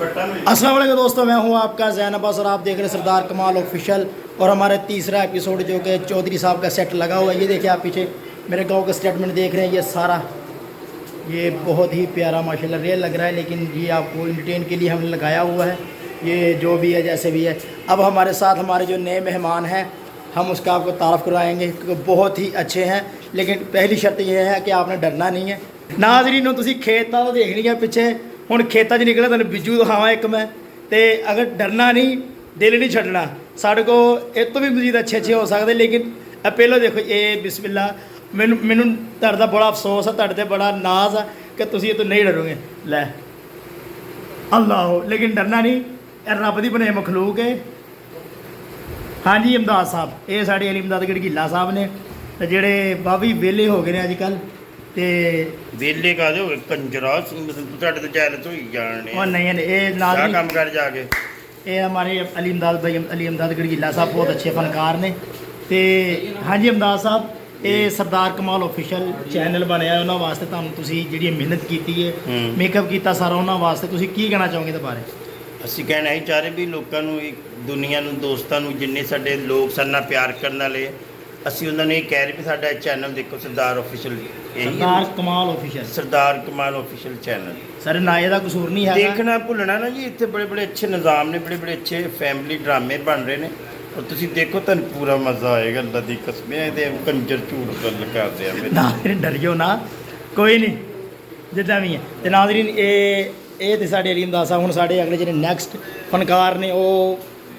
अस्सलाम वालेकुम दोस्तों, मैं हूं आपका ज़ैन अब्बास और आप देख रहे हैं सरदार कमाल ऑफिशियल। और हमारे तीसरा एपिसोड जो कि चौधरी साहब का सेट लगा हुआ है। ये देखिए आप पीछे मेरे गांव का स्टेटमेंट देख रहे हैं। ये सारा ये बहुत ही प्यारा माशाल्लाह रियल लग रहा है, लेकिन ये आपको इंटरटेन के लिए हमने लगाया हुआ है। ये जो भी है जैसे भी है। अब हमारे साथ हमारे जो नए मेहमान हैं हम उसका आपको तारफ़ करवाएंगे क्योंकि बहुत ही अच्छे हैं। लेकिन पहली शर्त यह है कि आपने डरना नहीं है। नाज़रीन तुसीं खेतां तो देखनी है पिछे, हुण खेतां 'च निकले तुहानूं बिजू दिखावां एक मैं, तो अगर डरना नहीं, दिल नहीं छड्डना। साढ़े को इस तो भी मजीद अच्छे अच्छे हो सकते, लेकिन पहलो देखो ये बिस्मिल्ला। मैनू तुहाडे दा बड़ा अफसोस है, तुहाडे ते बड़ा नाज है कि तुसीं ये तो नहीं डरोगे। लै अल्लाह, लेकिन डरना नहीं, रब दी बने मखलूक है। हाँ जी इमदाद साहब, ये साढ़े अली इमदाद गढ़गिला साहब ने, जेड़े बाबी वेले हो गए अजकल। ते वेले का दो कंजरा तुहाडे ते जैलत होई जाने। और नहीं ये नाज काम कर जाके। ये हमारे अली इमदाद भाई अली इमदाद गढ़गिला साहब बहुत अच्छे फनकार ने। ते हाँ जी इमदाद साहब, ये सरदार कमाल ऑफिशियल चैनल बनया उन्होंने वास्ते तुहानूं तुसीं जिहड़ी मेहनत की है, मेकअप किया सारा उन्होंने वास्ते, तुसीं की कहना चाहोगे इहदे बारे? ਅਸੀਂ ਕਹਿਣਾ ਹੀ ਚਾਹ ਰਹੇ ਵੀ ਲੋਕਾਂ ਨੂੰ, ਦੁਨੀਆ ਨੂੰ, ਦੋਸਤਾਂ ਨੂੰ, ਜਿੰਨੇ ਸਾਡੇ ਲੋਕ ਸਾਡੇ ਨਾਲ ਪਿਆਰ ਕਰਨ ਵਾਲੇ, ਅਸੀਂ ਉਹਨਾਂ ਨੂੰ ਇਹ ਕਹਿ ਰਹੇ ਵੀ ਸਾਡਾ ਚੈਨਲ ਦੇਖੋ ਸਰਦਾਰ ऑफिशियल। सरदार कमाल ऑफिशियल, ਸਰਦਾਰ ਕਮਾਲ ऑफिशियल चैनल। सर नाए का कसूर नहीं है। देखना भुलना ना जी, इतने बड़े बड़े अच्छे निज़ाम ने, बड़े बड़े अच्छे फैमिली ड्रामे बन रहे हैं। और तुसीं देखो तुहानूं पूरा मज़ा आएगा। अल्लाह दी कसम है, ते कंजर झूठ गल करदे आ। नाज़रीन डरियो ना, कोई नहीं जिद्दां भी है। ते नाज़रीन ये तो साढ़े अली इमदाद साहब। हुण साढ़े अगले जो नैक्सट फनकार ने वो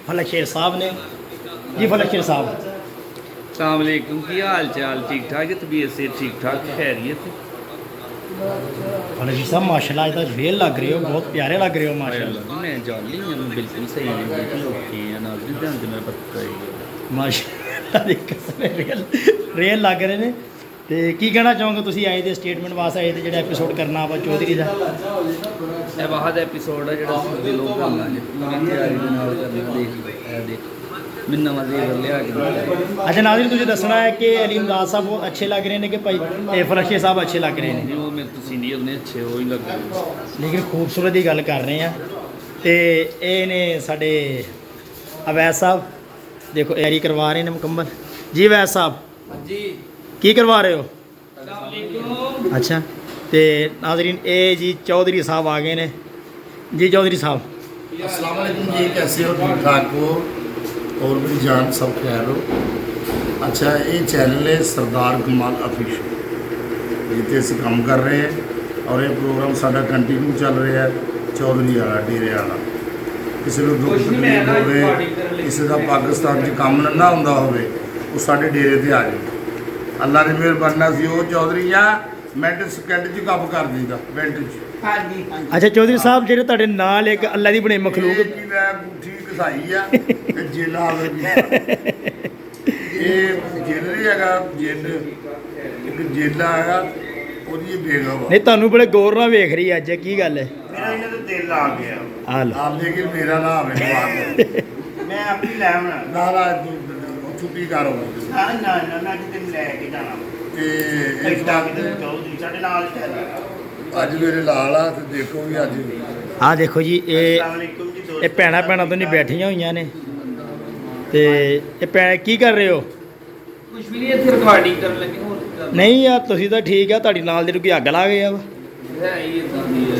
फलक शेर साहब ने जी। फलक शेर साहब अस्सलाम वालेकुम, की हाल चाल? ठीक ठाक है, तबीयत से ठीक ठाक, खैरियत? फलक शेर साहब माशाल्लाह आज तो रियल लग रहे हो, बहुत प्यारे लग रहे हो माशाल्लाह। मैं जाली हूँ, मैं बिल्कुल सही नहीं, बिल्कुल ओके है। नाज़रीन ध्यान से मेरा पता है माशाल्लाह रियल लग रहे हैं। तो की कहना चाहोगे तुसीं आए थे स्टेटमेंट वास्ते, आए थे जो एपीसोड करना वा चौधरी का? यह बाहर एपीसोड है जो लोग करना है पूरी तैयारी के नाल करना। देख मैं नवा जेवर लिया के। अच्छा नाज़रीन तुझे दसना है कि अली इमदाद साहब बहुत अच्छे लग रहे हैं कि भाई फलक शेर साहब अच्छे लग रहे हैं? वो मेरे तो सीनियर ने अच्छे हो ही लग रहे, लेकिन खूबसूरत की गल कर रहे हैं। तो ये ने साढ़े अवैध साहब, देखो तैयारी करवा रहे हैं मुकम्मल जी। अवैध साहब जी की करवा रहे हो? अच्छा तो नाज़रीन ये जी चौधरी साहब आ गए ने जी। चौधरी साहब अस्सलाम वालेकुम जी, कैसे हो? ठीक ठाक हो? और मेरी जान सब ख्याल हो? अच्छा, ये चैनल है सरदार कमाल ऑफिशियल, जिते अस काम कर रहे हैं और ये प्रोग्राम साडा कंटिन्यू चल रहा है। चौधरी वाला डेरे वाला, किसी को दुख तकलीफ हो, किसी का पाकिस्तान च काम ना होंदा होवे, वो साडे डेरे ते आ जाए। अल्लाह ने मेहरबानी सी वो चौधरी आ मिनट सैकंड च काम कर देगा, मिनट च। अच्छा चौधरी साहब जेह्ड़े तुहाडे नाल एक अल्लाह दी बने मखलूक अंगूठी घसाई है जेला ये जेल नहीं है, जेल एक जेला है ਉਹਦੀ ਬੇਗਮ नहीं ਤੁਹਾਨੂੰ बड़े गौर ਨਾਲ ਵੇਖ ਰਹੀ ਅੱਜ ਕੀ ਗੱਲ ਹੈ? मेरा इन्हें तो दिल आ गया। हाल आप लेकिन मेरा नाम है जवाब मैं अपनी लैवना नारा छुट्टी करो ना ना ना मैं कितने लेके जाना ਤੇ एक टाक दे चौधरी साडे नाल चल। ਅੱਜ ਮੇਰੇ ਲਾਲ ਆ ਤੇ ਦੇਖੋ ਵੀ ਅੱਜ ਆਹ ਦੇਖੋ ਜੀ अस्सलाम वालेकुम जी दोस्तों। ਇਹ ਭੈਣਾਂ ਭੈਣਾਂ ਤੋਂ ਨਹੀਂ ਬੈਠੀਆਂ ਹੋਈਆਂ ਨੇ। ਤੇ ਇਹ ਭੈਣ ਕੀ ਕਰ ਰਹੇ ਹੋ? कुछ भी नहीं, इतनी रिकॉर्डिंग कर लगे और ਨਹੀਂ ਯਾਰ ਤੁਸੀਂ ਤਾਂ ਠੀਕ ਆ, ਤੁਹਾਡੀ ਨਾਲ ਦੇ ਨੂੰ ਕੋਈ ਅੱਗ ਲਾ ਗਿਆ ਵਾ। है ये दादी है।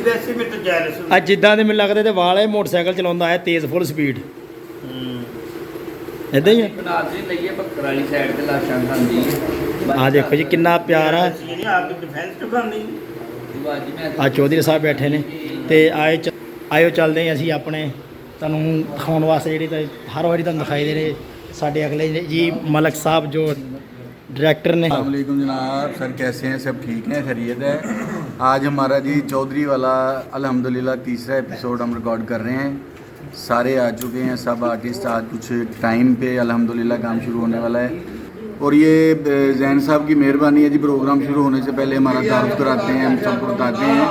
वैसे भी तो जैलस ਅੱਜ ਜਿੱਦਾਂ ਦੇ ਮੈਨੂੰ ਲੱਗਦਾ ਤੇ ਵਾਲ ਇਹ ਮੋਟਰਸਾਈਕਲ ਚਲਾਉਂਦਾ ਹੈ ਤੇਜ਼ ਫੁੱਲ ਸਪੀਡ, ਇਦਾਂ ਹੀ ਆ। बना दे लइए पत्थर वाली साइड ते लाशां खांदी है। ਆਹ ਦੇਖੋ ਜੀ ਕਿੰਨਾ ਪਿਆਰ ਆ। नहीं आपकी डिफेंस तो करनी। बाजी मैं ਆ ਚੌਧਰੀ ਸਾਹਿਬ ਬੈਠੇ ਨੇ ਤੇ ਆਇਓ ਚੱਲਦੇ ਹਾਂ ਅਸੀਂ ਆਪਣੇ ਤੁਹਾਨੂੰ ਦਿਖਾਉਣ ਵਾਸਤੇ ਜਿਹੜੀ ਤਾਂ ਹਰ ਵਾਰੀ ਤੁਹਾਨੂੰ ਦਿਖਾਈ ਦੇ ਰਹੇ ਸਾਡੇ ਅਗਲੇ ਜੀ ਮਲਕ ਸਾਹਿਬ ਜੋ डायरेक्टर ने। अस्सलाम वालेकुम जनाब, सर कैसे हैं? सब ठीक हैं, खैरियत है? आज हमारा जी चौधरी वाला अल्हम्दुलिल्लाह तीसरा एपिसोड हम रिकॉर्ड कर रहे हैं। सारे आ चुके हैं, सब आर्टिस्ट आज कुछ टाइम पे अल्हम्दुलिल्लाह काम शुरू होने वाला है। और ये जैन साहब की मेहरबानी है जी, प्रोग्राम शुरू होने से पहले हमारा तारुफ कराते हैं, हम सबको बताते हैं।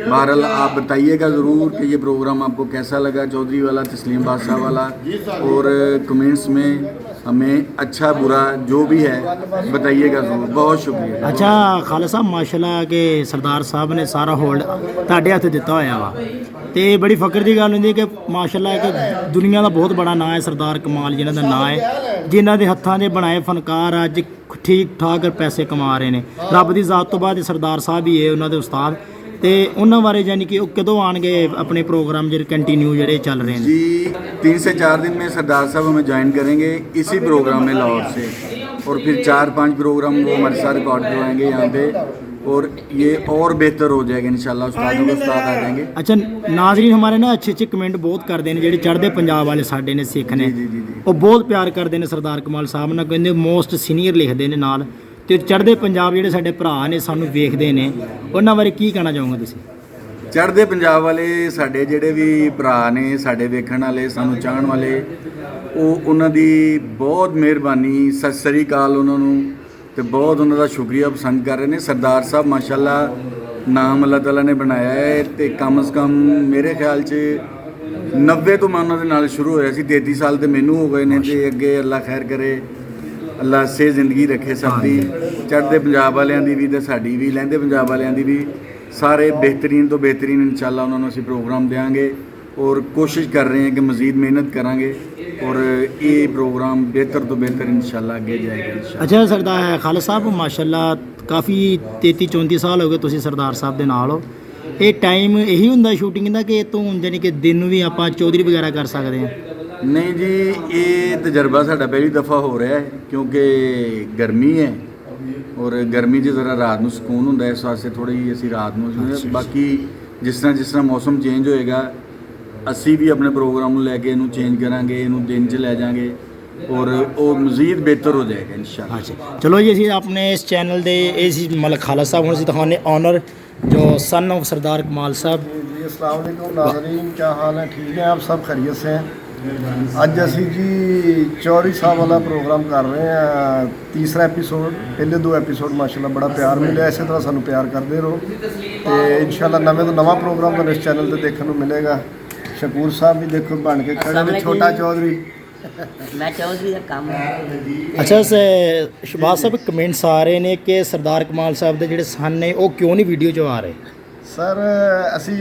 बहरहाल आप बताइएगा ज़रूर कि ये प्रोग्राम आपको कैसा लगा, चौधरी वाला, तस्लीम बादशाह वाला, और कमेंट्स में हमें अच्छा बुरा जो भी है बताइएगा ज़रूर। बहुत शुक्रिया। अच्छा खालिद साहब माशाल्लाह के सरदार साहब ने सारा होल्ड ਤੁਹਾਡੇ ਹੱਥ ਦਿੱਤਾ ਹੋਇਆ ਵਾ ਤੇ ਬੜੀ ਫਖਰ ਦੀ ਗੱਲ ਹੁੰਦੀ ਹੈ ਕਿ ਮਾਸ਼ਾਅੱਲਾ ਇੱਕ ਦੁਨੀਆ ਦਾ ਬਹੁਤ ਬੜਾ ਨਾਂ ਹੈ ਸਰਦਾਰ ਕਮਾਲ ਜਿਨ੍ਹਾਂ ਦਾ ਨਾਂ ਹੈ, ਜਿਨ੍ਹਾਂ ਦੇ ਹੱਥਾਂ ਦੇ ਬਣਾਏ ਫਨਕਾਰ ਅੱਜ ਠੀਕ ਠਾਕ ਪੈਸੇ ਕਮਾ ਰਹੇ ਨੇ। ਰੱਬ ਦੀ ਜ਼ਾਤ ਤੋਂ ਬਾਅਦ ਇਹ ਸਰਦਾਰ ਸਾਹਿਬ ਹੀ ਹੈ ਉਹਨਾਂ ਦੇ ਉਸਤਾਦ। ਤੇ ਉਹਨਾਂ ਬਾਰੇ ਯਾਨੀ ਕਿ ਉਹ ਕਦੋਂ ਆਣਗੇ अपने प्रोग्राम जो कंटिन्यू ਜਿਹੜੇ ਚੱਲ ਰਹੇ ਨੇ? जी 3 से 4 दिन में सरदार साहब हमें ज्वाइन करेंगे इसी प्रोग्राम में लाहौर से, और फिर 4-5 प्रोग्राम वो हमारे साथ रिकॉर्ड करवाएंगे यहाँ पे, और ये और बेहतर हो जाएगा इंशाल्लाह। उस्तादों के उस्ताद आ जाएंगे। ਅੱਛਾ ਨਾਜ਼ਰੀਨ ਹਮਾਰੇ ਨਾ ਅੱਛੇ ਅੱਛੇ ਕਮੈਂਟ ਬਹੁਤ ਕਰਦੇ ਨੇ ਜਿਹੜੇ ਚੜ੍ਹਦੇ ਪੰਜਾਬ ਵਾਲੇ ਸਾਡੇ ਨੇ ਸਿੱਖ ਨੇ, ਜੀ, ਜੀ, ਜੀ। ਉਹ ਬਹੁਤ ਪਿਆਰ ਕਰਦੇ ਨੇ ਸਰਦਾਰ ਕਮਾਲ ਸਾਹਿਬ ਨਾਲ, ਕਹਿੰਦੇ ਮੋਸਟ ਸੀਨੀਅਰ ਲਿਖਦੇ ਨੇ ਨਾਲ। ਤੇ ਚੜ੍ਹਦੇ ਪੰਜਾਬ ਜਿਹੜੇ ਸਾਡੇ ਭਰਾ ਨੇ ਸਾਨੂੰ ਵੇਖਦੇ ਨੇ, ਉਹਨਾਂ ਬਾਰੇ ਕੀ ਕਹਿਣਾ ਚਾਹੋਗੇ ਤੁਸੀਂ? ਚੜ੍ਹਦੇ ਪੰਜਾਬ ਵਾਲੇ ਸਾਡੇ ਜਿਹੜੇ ਵੀ ਭਰਾ ਨੇ, ਸਾਡੇ ਵੇਖਣ ਵਾਲੇ, ਸਾਨੂੰ ਚਾਹਣ ਵਾਲੇ, ਉਹਨਾਂ ਦੀ ਬਹੁਤ ਮਿਹਰਬਾਨੀ, ਸਤਿ ਸ੍ਰੀ ਅਕਾਲ ਉਹਨਾਂ ਨੂੰ, ਤੇ ਬਹੁਤ ਉਹਨਾਂ ਦਾ ਸ਼ੁਕਰੀਆ ਪਸੰਦ ਕਰ ਰਹੇ ਨੇ। ਸਰਦਾਰ ਸਾਹਿਬ ਮਾਸ਼ਾਅੱਲਾ ਨਾਮ ਅੱਲਾਹ ਤਾਲਾ ਨੇ ਬਣਾਇਆ ਹੈ, ਤੇ ਕਮ ਸੇ ਕਮ ਮੇਰੇ ਖਿਆਲ 'ਚ 90 ਤੋਂ ਮੈਂ ਉਹਨਾਂ ਦੇ ਨਾਲ ਸ਼ੁਰੂ ਹੋਇਆ ਸੀ। 33 ਸਾਲ ਤੇ ਮੈਨੂੰ ਹੋ ਗਏ ਨੇ, ਤੇ ਅੱਗੇ ਅੱਲਾ ਖੈਰ ਕਰੇ, ਅੱਲਾ ਸੇ ਜ਼ਿੰਦਗੀ ਰੱਖੇ ਸਭ ਦੀ, ਚੜ੍ਹਦੇ ਪੰਜਾਬ ਵਾਲਿਆਂ ਦੀ ਵੀ ਤੇ ਸਾਡੀ ਵੀ, ਲਹਿੰਦੇ ਪੰਜਾਬ ਵਾਲਿਆਂ ਦੀ ਵੀ, ਸਾਰੇ ਬਿਹਤਰੀਨ ਤੋਂ ਬਿਹਤਰੀਨ ਇਨਸ਼ਾਅੱਲਾ ਉਹਨਾਂ ਨੂੰ ਅਸੀਂ ਪ੍ਰੋਗਰਾਮ ਦੇਵਾਂਗੇ, ਔਰ ਕੋਸ਼ਿਸ਼ ਕਰ ਰਹੇ ਹਾਂ ਕਿ ਮਜ਼ੀਦ ਮਿਹਨਤ ਕਰਾਂਗੇ, ਔਰ ਇਹ ਪ੍ਰੋਗਰਾਮ ਬਿਹਤਰ ਤੋਂ ਬਿਹਤਰ ਇਨਸ਼ਾਅੱਲਾ ਅੱਗੇ ਜਾਏਗਾ ਇਨਸ਼ਾਅੱਲਾ। ਅੱਛਾ ਸਰਦਾਰ ਖਾਲਦ ਸਾਹਿਬ ਮਾਸ਼ਾਅੱਲਾ ਕਾਫੀ 33-34 ਸਾਲ ਹੋ ਗਏ ਤੁਸੀਂ ਸਰਦਾਰ ਸਾਹਿਬ ਦੇ ਨਾਲ ਹੋ। ਇਹ ਟਾਈਮ ਇਹੀ ਹੁੰਦਾ ਸ਼ੂਟਿੰਗ ਦਾ ਕਿ ਇਹ ਤੋਂ ਯਾਨੀ ਕਿ ਦਿਨ ਨੂੰ ਵੀ ਆਪਾਂ ਚੌਧਰੀ ਵਗੈਰਾ ਕਰ ਸਕਦੇ ਹਾਂ? ਨਹੀਂ ਜੀ, ਇਹ ਤਜਰਬਾ ਸਾਡਾ ਪਹਿਲੀ ਦਫਾ ਹੋ ਰਿਹਾ ਹੈ, ਕਿਉਂਕਿ ਗਰਮੀ ਹੈ, ਔਰ ਗਰਮੀ 'ਚ ਜ਼ਰਾ ਰਾਤ ਨੂੰ ਸਕੂਨ ਹੁੰਦਾ, ਇਸ ਵਾਸਤੇ ਥੋੜ੍ਹੀ ਅਸੀਂ ਰਾਤ ਨੂੰ, ਬਾਕੀ ਜਿਸ ਤਰ੍ਹਾਂ ਮੌਸਮ ਚੇਂਜ ਹੋਏਗਾ ਅਸੀਂ ਵੀ ਆਪਣੇ ਪ੍ਰੋਗਰਾਮ ਨੂੰ ਲੈ ਕੇ ਇਹਨੂੰ ਚੇਂਜ ਕਰਾਂਗੇ, ਇਹਨੂੰ ਦਿਨ 'ਚ ਲੈ ਜਾਵਾਂਗੇ, ਔਰ ਉਹ ਮਜ਼ੀਦ ਬਿਹਤਰ ਹੋ ਜਾਏਗਾ इंशाअल्लाह। अच्छा चलो जी ਅਸੀਂ अपने इस चैनल ਦੇ इस मलक खालद साहब ਹੁਣ ਅਸੀਂ ਦਿਖਾਉਂਦੇ ऑनर जो सन ऑफ सरदार कमाल साहब। जी अस्सलाम वालेकुम नाज़रीन, क्या हाल है? ठीक है, आप सब खैरियत से हैं? अज असी जी चौधरी साहब वाला प्रोग्राम कर रहे हैं, तीसरा एपीसोड। पहले 2 एपीसोड माशाल्लाह बड़ा प्यार मिले, इसी तरह सानू प्यार करते रहो, तो इंशाल्लाह नवे तो नवा प्रोग्राम तो इस चैनल पर देखने को मिलेगा। शकूर साहब भी देखो बन के खड़े ने, छोटा चौधरी। मैं चौधरी का काम ਅੱਛਾ ਸ਼ਬਾਜ਼ ਸਾਹਿਬ ਕਮੈਂਟਸ ਆ ਰਹੇ ਨੇ ਕਿ ਸਰਦਾਰ ਕਮਾਲ ਸਾਹਿਬ ਦੇ ਜਿਹੜੇ ਸਨ ਨੇ ਉਹ ਕਿਉਂ ਨਹੀਂ ਵੀਡੀਓ 'ਚ ਆ ਰਹੇ? सर असी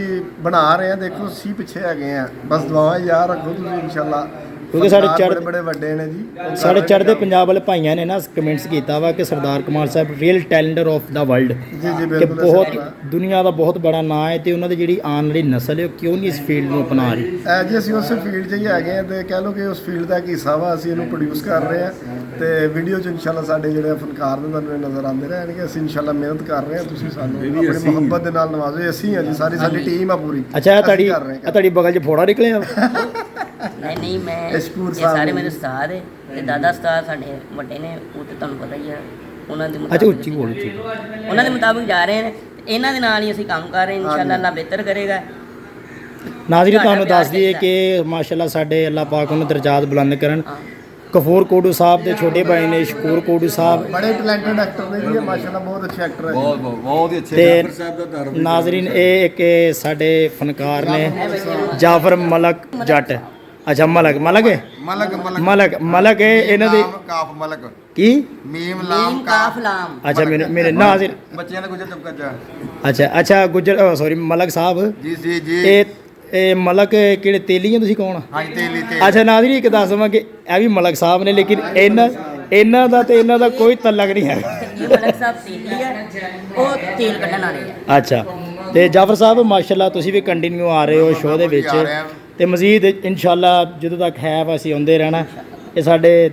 बना रहे हैं, देखो सी पिछे है हैं, बस दुआएं याद रखो तुम इंशाल्लाह, ਕਿਉਂਕਿ ਸਾਡੇ बड़े बड़े ਵੱਡੇ ਨੇ ਜੀ। ਸਾਡੇ ਚੜ੍ਹਦੇ ਪੰਜਾਬ ਵਾਲੇ ਭਾਈਆਂ ਨੇ ਨਾ ਕਮੈਂਟਸ ਕੀਤਾ ਵਾ ਕਿ ਸਰਦਾਰ ਕਮਾਲ ਸਾਹਿਬ ਰੀਅਲ ਟੈਲੈਂਟਰ ਆਫ ਦਾ ਵਰਲਡ, ਜੀ ਜੀ ਕਿ ਬਿਲਕੁਲ ਬਹੁਤ ਸਹੀ ਗੱਲ ਦੁਨੀਆ ਦਾ ਬਹੁਤ ਬੜਾ ਨਾਂ ਹੈ, ਤੇ ਉਹਨਾਂ ਦੀ ਜਿਹੜੀ ਆਉਣ ਵਾਲੀ ਨਸਲ ਹੈ ਉਹ ਕਿਉਂ ਨਹੀਂ ਇਸ ਫੀਲਡ ਨੂੰ ਅਪਣਾ ਰਹੀ? ਹੈ ਜੀ। ਅਸੀਂ ਉਸ ਫੀਲਡ 'ਚ ਹੀ ਹੈਗੇ ਹਾਂ, ਤੇ ਕਹਿ ਲਓ ਕਿ ਉਸ ਫੀਲਡ ਦਾ ਇੱਕ ਹਿੱਸਾ ਵਾ, ਅਸੀਂ ਇਹਨੂੰ ਪ੍ਰੋਡਿਊਸ ਕਰ ਰਹੇ ਹਾਂ, ਤੇ ਵੀਡੀਓ 'ਚ ਇਨਸ਼ਾਅੱਲਾ ਸਾਡੇ ਜਿਹੜੇ ਫਨਕਾਰ ਨੇ ਤੁਹਾਨੂੰ ਇਹ ਨਜ਼ਰ ਆਉਂਦੇ ਰਹਿਣਗੇ। ਅਸੀਂ ਇਨਸ਼ਾਅੱਲਾ ਮਿਹਨਤ ਕਰ ਰਹੇ ਹਾਂ, ਤੁਸੀਂ ਸਾਨੂੰ ਆਪਣੀ ਮੁਹੱਬਤ ਦੇ ਨਾਲ ਨਵਾਜ਼ੋ। ਅਸੀਂ ਹਾਂ ਜੀ, ਸਾਡੀ ਟੀਮ ਆ ਪੂਰੀ। ਅੱਛਾ ਅਸੀਂ ਤੁਹਾਡੀ ਕਰ ਰਹੇ ਹਾਂ। ਤੁਹਾਡੀ ਬਗਲ 'ਚ ਫੋੜਾ ਨਿਕਲਿਆ? नहीं मैं ਸਕੂਲ ये ਸਾਹਿਬ सारे ਨੇ। मेरे उस्ताद है ते दादा उस्ताद साडे ਵੱਡੇ ਨੇ, ਉਹ ਤੇ ਤੁਹਾਨੂੰ ਪਤਾ ਹੀ ਹੈ, ਉਹਨਾਂ ਦੇ ਅੱਛਾ ਉੱਚੀ ਬੋਲ ਉੱਚੀ। ਉਹਨਾਂ ਦੇ ਮੁਤਾਬਿਕ ਜਾ ਰਹੇ ਨੇ, ਤੇ ਇਹਨਾਂ ਦੇ ਨਾਲ ਹੀ ਅਸੀਂ ਕੰਮ ਕਰ ਰਹੇ ਹਾਂ। ਇਨਸ਼ਾਅੱਲਾ ਅੱਲਾ ਬਿਹਤਰ ਕਰੇਗਾ। ਨਾਜ਼ਰੀਨ ਤੁਹਾਨੂੰ ਦੱਸ ਦਈਏ ਕਿ ਮਾਸ਼ਾਅੱਲਾ ਸਾਡੇ ਅੱਲਾਹ ਪਾਕ ਉਹਨਾਂ ਦਰਜਾਤ ਬੁਲੰਦ ਕਰਨ। ਕਫੂਰ ਕੋਡੂ ਸਾਹਿਬ ਦੇ ਛੋਟੇ ਭਾਈ ਨੇ ਸ਼ਕੂਰ ਕੋਡੂ ਸਾਹਿਬ, ਬੜੇ ਟੈਲੈਂਟਡ ਐਕਟਰ ਨੇ ਜੀ, ਮਾਸ਼ਾਅੱਲਾ ਬਹੁਤ ਅੱਛੇ ਐਕਟਰ ਹੈ। ਬਹੁਤ ਹੀ ਅੱਛੇ ਤੇ ਨਾਜ਼ਰੀਨ ਇਹ ਇੱਕ ਸਾਡੇ ਫਨਕਾਰ ਨੇ ਜਾਫਰ ਮਲਕ ਜੱਟ। ਅੱਛਾ ਮਲਕ ਹੈ ਮਲਕ ਹੈ ਇਹਨਾਂ ਦੇ ਕਾਫ ਮਲਕ ਕੀ ਮੀਮ मीम काफ लाम ਅੱਛਾ ਮੇਰੇ ਨਾਜ਼ਰੀਨ ਬੱਚਿਆਂ ਦਾ ਗੁਜਰ ਤਬਕਾ ਅੱਛਾ ਗੁਜਰ ਸੌਰੀ ਮਲਕ ਸਾਹਿਬ ਜੀ ਜੀ ਇਹ ਮਲਕ ਕਿਹੜੇ ਤੇਲੀਆਂ ਤੁਸੀਂ ਕੌਣ? ਹਾਂਜੀ ਤੇਲੀ ਅੱਛਾ ਨਾਜ਼ਰੀਨ ਇੱਕ ਦੱਸ ਦਵਾਂ ਕਿ ਇਹ ਵੀ ਮਲਕ ਸਾਹਿਬ ਨੇ, ਲੇਕਿਨ ਇਹਨਾਂ ਦਾ ਤੇ ਇਹਨਾਂ ਦਾ ਕੋਈ ਤਲਕ ਨਹੀਂ ਹੈਗਾ। ये मलक साहब तेली है, वो तेल कढ़न वाले है। ਅੱਛਾ ਤੇ ਜਾਫਰ ਸਾਹਿਬ ਮਾਸ਼ਾਅੱਲਾ ਤੁਸੀਂ ਵੀ ਕੰਟੀਨਿਊ ਆ ਰਹੇ ਹੋ ਸ਼ੋਅ ਦੇ ਵਿੱਚ, ਤੇ ਮਜ਼ੀਦ ਇਨਸ਼ਾਅੱਲਾ ਜਦੋਂ ਤੱਕ ਹੈ ਵਾ ਅਸੀਂ ਆਉਂਦੇ ਰਹਿਣਾ। ਇਹ ਸਾਡੇ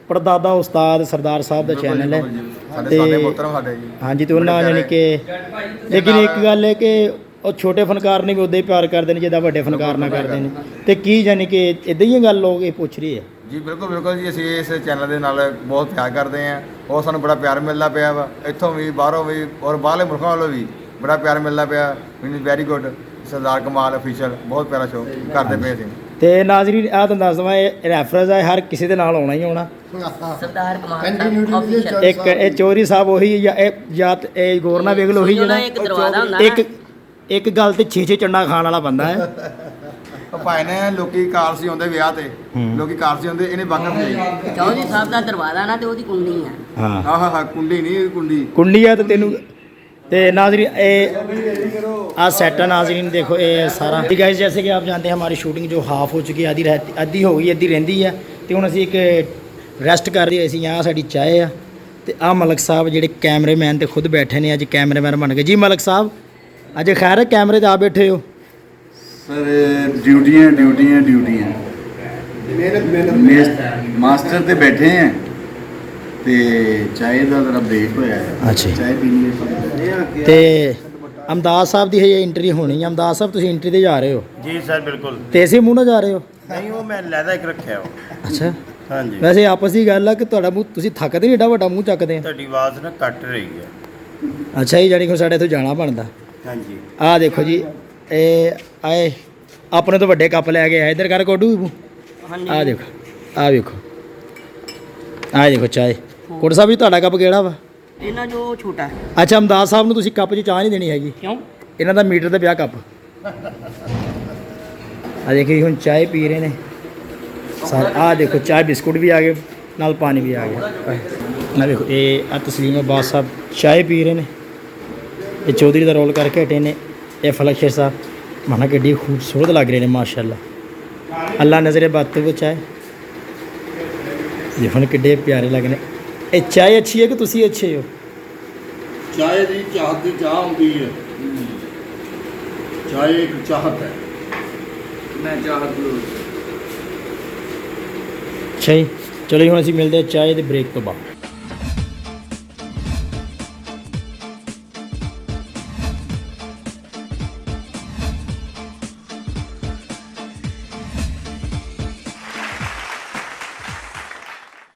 ਪੜਦਾਦਾ ਉਸਤਾਦ ਸਰਦਾਰ ਸਾਹਿਬ ਦਾ ਚੈਨਲ ਹੈ, ਤੇ ਹਾਂਜੀ ਤੇ ਉਹਨਾਂ ਯਾਨੀ ਕਿ, ਲੇਕਿਨ ਇੱਕ ਗੱਲ ਹੈ ਕਿ ਉਹ ਛੋਟੇ ਫਨਕਾਰ ਨੇ ਵੀ ਉਦਾਂ ਹੀ ਪਿਆਰ ਕਰਦੇ ਨੇ ਜਿੱਦਾਂ ਵੱਡੇ ਫਨਕਾਰ ਨਾਲ ਕਰਦੇ ਨੇ, ਤੇ ਕੀ ਯਾਨੀ ਕਿ ਇਦਾਂ ਹੀ ਗੱਲ ਲੋਕ ਇਹ ਪੁੱਛ ਰਹੀ ਹੈ? ਜੀ ਬਿਲਕੁਲ ਜੀ, ਅਸੀਂ ਇਸ ਚੈਨਲ ਦੇ ਨਾਲ ਬਹੁਤ ਪਿਆਰ ਕਰਦੇ ਹਾਂ, ਔਰ ਸਾਨੂੰ ਬੜਾ ਪਿਆਰ ਮਿਲਦਾ ਪਿਆ ਵਾ, ਇੱਥੋਂ ਵੀ ਬਾਹਰੋਂ ਵੀ ਔਰ ਬਾਹਰਲੇ ਮੁਲਕਾਂ ਵੱਲੋਂ ਵੀ ਬੜਾ ਪਿਆਰ ਮਿਲਦਾ ਪਿਆ। Means very good. ਸਰਦਾਰ ਕਮਾਲ ਅਫੀਸ਼ੀਅਲ ਬਹੁਤ ਪਿਆਰਾ ਸ਼ੋਅ ਕਰਦੇ ਪਏ ਸੀ। ਤੇ ਨਾਜ਼ਰੀਨ ਆਹ ਤੁਹਾਨੂੰ ਦੱਸ ਦਵਾਂ ਇਹ ਰੈਫਰੈਂਸ ਹੈ, ਹਰ ਕਿਸੇ ਦੇ ਨਾਲ ਆਉਣਾ ਹੀ ਆਉਣਾ। सरदार कमाल Continuity साहब with ऑफिशियल ਇੱਕ ਇਹ ਚੌਧਰੀ ਸਾਹਿਬ ਉਹੀ ਜਾਂ ਇਹ ਗੋਰਨਾ ਵੇਗਲ ਉਹੀ ਜਿਹੜਾ ਇੱਕ ਦਰਵਾਜ਼ਾ ਹੁੰਦਾ ਨਾ, ਇੱਕ ਗੱਲ ਤੇ 6 ਚੰਡਾ ਖਾਣ ਵਾਲਾ ਬੰਦਾ ਹੈ। ਉਹ ਭਾਈ ਨੇ ਲੋਕੀ ਕਾਰਸੀ ਆਉਂਦੇ ਵਿਆਹ ਤੇ, ਲੋਕੀ ਕਾਰਸੀ ਆਉਂਦੇ, ਇਹਨੇ ਬਾਕਰ ਨਹੀਂ चौधरी साहब का दरवाजा ना, तो ਉਹਦੀ ਕੁੰਡੀ है। ਹਾਂ ਆਹ ਕੁੰਡੀ ਨਹੀਂ ਕੁੰਡੀ ਕੁੰਡੀ ਆ ਤੇ ਤੈਨੂੰ तो नाजरीन आज सेट है नाजरीन देखो ये सारा गाइस जैसे कि आप जानते हैं हमारी शूटिंग जो हाफ हो चुकी है आधी हो गई अद्धी रहिंदी है तो हुण असीं एक रेस्ट कर रहे असीं यहाँ साडी चाय आ ते आ मलक साहब जिहड़े कैमरेमैन ते खुद बैठे ने अज कैमरेमैन बन गए जी मलक साहब अज खैर है कैमरे ते आ बैठे हो सर ड्यूटियां मास्टर ते बैठे हैं ते चाय का जरा ब्रेक होया है अच्छा चाय पीनी ते अमदाद साहब की हजे इंटरव्यू होनी है अमदाद साहब तुसीं इंटरव्यू ते जा रहे हो ਜੀ ਸਰ ਬਿਲਕੁਲ ते इसे मूँह ना जा रहे हो ਨਹੀਂ ਉਹ ਮੈਂ ਲੈਦਾ ਇੱਕ ਰੱਖਿਆ ਵਾ अच्छा ਹਾਂਜੀ वैसे आपस की गल है कि तुहाडा मूँह तुसीं थकदे नहीं एडा वड्डा मूँह चकदे ਤੁਹਾਡੀ ਆਵਾਜ਼ ਨਾ ਕੱਟ ਰਹੀ ਹੈ अच्छा जी जानी कि साढ़े इत्थों जाना बनता ਹਾਂਜੀ आ देखो जी ए आए अपने तो वड्डे कप लै के आए इधर कर कोडू आ देखो आ देखो आ देखो चाय कोट साहब जी ਤੁਹਾਡਾ ਕੱਪ ਕਿਹੜਾ ਵਾ ਇਹਨਾਂ ਜੋ ਛੋਟਾ ਅੱਛਾ ਅਮਦਾਦ ਸਾਹਿਬ ਨੂੰ ਤੁਸੀਂ ਕੱਪ 'ਚ ਚਾਹ ਨਹੀਂ ਦੇਣੀ ਹੈਗੀ ਕਿਉਂ ਇਹਨਾਂ ਦਾ ਮੀਟਰ ਤੇ ਪਿਆ ਕੱਪ ਆ ਦੇਖੀ ਹੁਣ ਚਾय ਪੀ ਰਹੇ ਨੇ ਸਾਰੇ ਆ ਦੇਖੋ ਚਾय ਬਿਸਕੁਟ ਵੀ ਆ ਗਏ ਨਾਲ ਪਾਣੀ ਵੀ ਆ ਗਿਆ ਆ ਦੇਖੋ ਇਹ ਆ ਤਸਲੀਮ ਅਬਾਦ ਸਾਹਿਬ ਚਾय ਪੀ ਰਹੇ ਨੇ ਇਹ ਚੌਧਰੀ ਦਾ ਰੋਲ ਕਰਕੇ ਹਟੇ ਨੇ ਇਹ ਫਲਕ ਸ਼ੇਰ ਸਾਹਿਬ ਮਾਨਾ ਕਿੱਡੀ ਖੂਬਸੂਰਤ ਲੱਗ ਰਹੇ ਨੇ ਮਾਸ਼ਾਅੱਲਾ ਅੱਲਾ ਨਜ਼ਰੇ ਬਾਤ ਵਿੱਚ ਆਏ ਦੇਖੋ ਨਾ ਕਿੱਡੇ ਪਿਆਰੇ ਲੱਗ ਨੇ ਇਹ ਚਾय ਅੱਛੀ ਹੈ ਕਿ ਤੁਸੀਂ ਅੱਛੇ ਹੋ चाय जी चाहत की चाह होती है चाय एक चाहत है ਮੈਂ ਚਾਹਤ ਨੂੰ ਅੱਛਾ ਜੀ ਚਲੋ ਜੀ ਹੁਣ ਅਸੀਂ ਮਿਲਦੇ ਹਾਂ ਚਾय ਦੇ ਬ੍ਰੇਕ ਤੋਂ ਬਾਅਦ